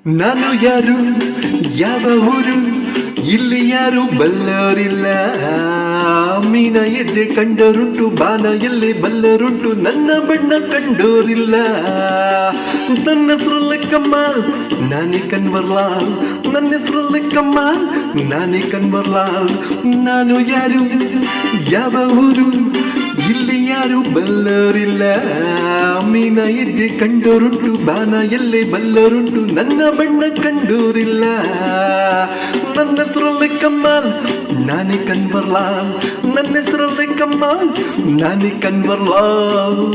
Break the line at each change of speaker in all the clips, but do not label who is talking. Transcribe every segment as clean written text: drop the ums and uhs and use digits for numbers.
ನಾನು ಯಾರು, ಯಾವ ಊರು, ಇಲ್ಲಿ ಯಾರು ಬಲ್ಲವರಿಲ್ಲ. ಮೀನ ಎದ್ದೆ ಕಂಡರುಂಟು, ಬಾನ ಎಲ್ಲಿ ಬಲ್ಲರುಂಟು, ನನ್ನ ಬಣ್ಣ ಕಂಡೋರಿಲ್ಲ. ನನ್ನ ಹೆಸರು ಲೆಕ್ಕಮ್ಮ, ನಾನೇ ಕನ್ವರ್ಲಾಲ್. ನನ್ನ ಹೆಸರು ಲೆಕ್ಕಮ್ಮ, ನಾನೇ ಕನ್ವರ್ಲಾಲ್. ನಾನು ಯಾರು, ಯಾವ ಊರು, ಇಲ್ಲಿ ಯಾರು ಬಲ್ಲೋರಿಲ್ಲ. ಮೀನ ಎದ್ದೆ ಕಂಡೋರುಂಟು, ಬಾನ ಎಲ್ಲೇ ಬಲ್ಲರುಂಟು, ನನ್ನ ಬಣ್ಣ ಕಂಡೋರಿಲ್ಲ. ನನ್ನ ಹೆಸರಲ್ಲೇ ಕಮ್ಮಾಲ್, ನಾನೇ ಕನ್ವರ್ಲಾಲ್. ನನ್ನ ಹೆಸರಲ್ಲೇ ಕಮ್ಮಾಲ್, ನಾನೇ ಕನ್ವರ್ಲಾಲ್.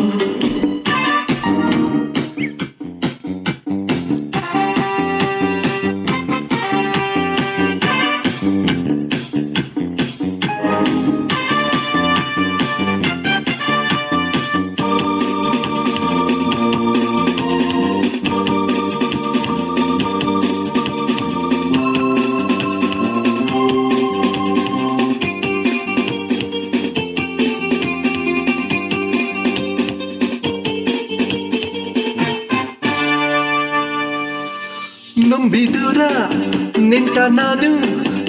ನಂಬಿದೂರ ನೆಂಟ ನಾನು,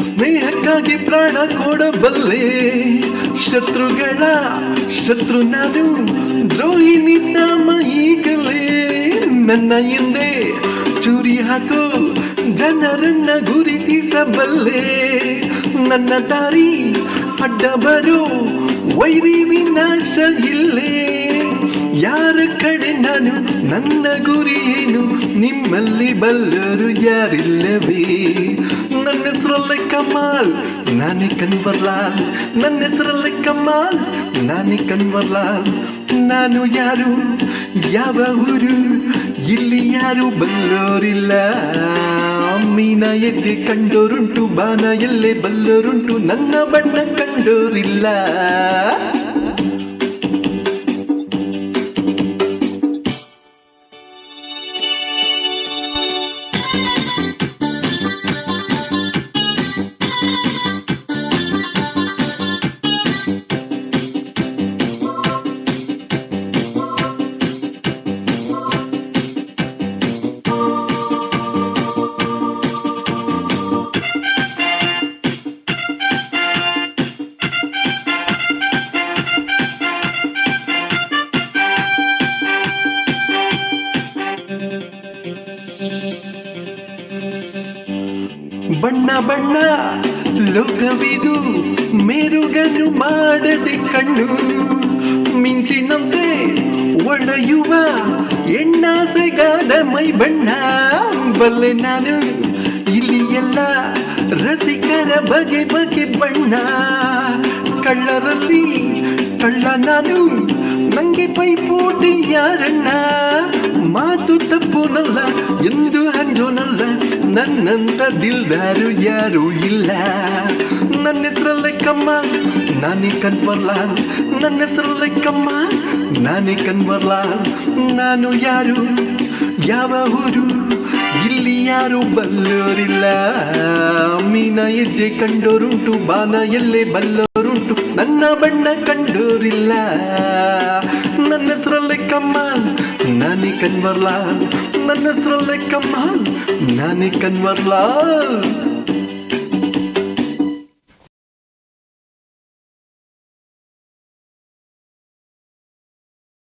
ಸ್ನೇಹಕ್ಕಾಗಿ ಪ್ರಾಣ ಕೊಡಬಲ್ಲೆ. ಶತ್ರುಗಳ ಶತ್ರು ನಾನು, ದ್ರೋಹಿ ನಿನ್ನ ಈಗಲೇ. ನನ್ನ ಹಿಂದೆ ಚೂರಿ ಹಾಕು ಜನರನ್ನ ಗುರುತಿಸಬಲ್ಲೆ. ನನ್ನ ದಾರಿ ಅಡ್ಡ ಬರೋ ವೈರಿ ವಿನಾಶ ಇಲ್ಲೇ. ಯಾರ ಕಡೆ ನಾನು, ನನ್ನ ಗುರಿ ಏನು, ನಿಮ್ಮಲ್ಲಿ ಬಲ್ಲರು ಯಾರಿಲ್ಲವೇ. ನನ್ನ ಹೆಸರಲ್ಲೇ ಕಮಾಲ್, ನಾನೇ ಕನ್ವರ್ಲಾಲ್. ನನ್ನ ಹೆಸರಲ್ಲೇ ಕಮಾಲ್, ನಾನೇ ಕನ್ವರ್ಲಾಲ್. ನಾನು ಯಾರು, ಯಾವ ಊರು, ಇಲ್ಲಿ ಯಾರು ಬಲ್ಲೋರಿಲ್ಲ. ಮೀನ ಎದ್ದೆ ಕಂಡೋರುಂಟು, ಬಾನ ಎಲ್ಲೇ ಬಲ್ಲರುಂಟು, ನನ್ನ ಬಣ್ಣ ಕಂಡೋರಿಲ್ಲ. ಬಣ್ಣ ಬಣ್ಣ ಲೋಕವಿದು, ಮೇರುಗನು ಮಾಡದೆ ಕಣ್ಣು. ಮಿಂಚಿನಂತೆ ಒಳೆಯುವ ಎಣ್ಣಾಸೆಗಾದ ಮೈ ಬಣ್ಣ. ಬಲ್ಲೆ ನಾನು ಇಲ್ಲಿ ಎಲ್ಲ ರಸಿಕರ ಬಗೆ ಬಗೆ ಬಣ್ಣ. ಕಳ್ಳರಲ್ಲಿ ಕಳ್ಳ ನಾನು, ನಂಗೆ ಪೈಪೋಟಿ ಯಾರಣ್ಣ. ಮಾತು ತಪ್ಪುನಲ್ಲ, ಎಂದು ಹಂಜೋನಲ್ಲ, ನನ್ನಂತ ದಿಲ್ದಾರು ಯಾರೂ ಇಲ್ಲ. ನನ್ನ ಹೆಸರಲ್ಲೇ ಕಮ್ಮ, ನಾನೇ ಕನ್ವರ್ಲಾಲ್. ನನ್ನ ಹೆಸರಲ್ಲೇ ಕಮ್ಮ, ನಾನೇ ಕನ್ವರ್ಲಾಲ್. ನಾನು ಯಾರು, ಯಾವ ಊರು, ಇಲ್ಲಿ ಯಾರು ಬಲ್ಲೋರಿಲ್ಲ. ಮೀನ ಎದ್ದೆ ಕಂಡೋರುಂಟು, ಬಾನ ಎಲ್ಲೇ ಬಲ್ಲೋರುಂಟು, ನನ್ನ ಬಣ್ಣ ಕಂಡೋರಿಲ್ಲ. ನನ್ನ ಹೆಸರಲ್ಲೇ ಕಮ್ಮಾಲ್, ನಾನೇ ಕನ್ವರ್ಲಾಲ್. ನನ್ನ ಹೆಸರಲ್ಲೇ ಕಮ್ಮಾಲ್, ನಾನೇ ಕನ್ವರ್ಲಾಲ್.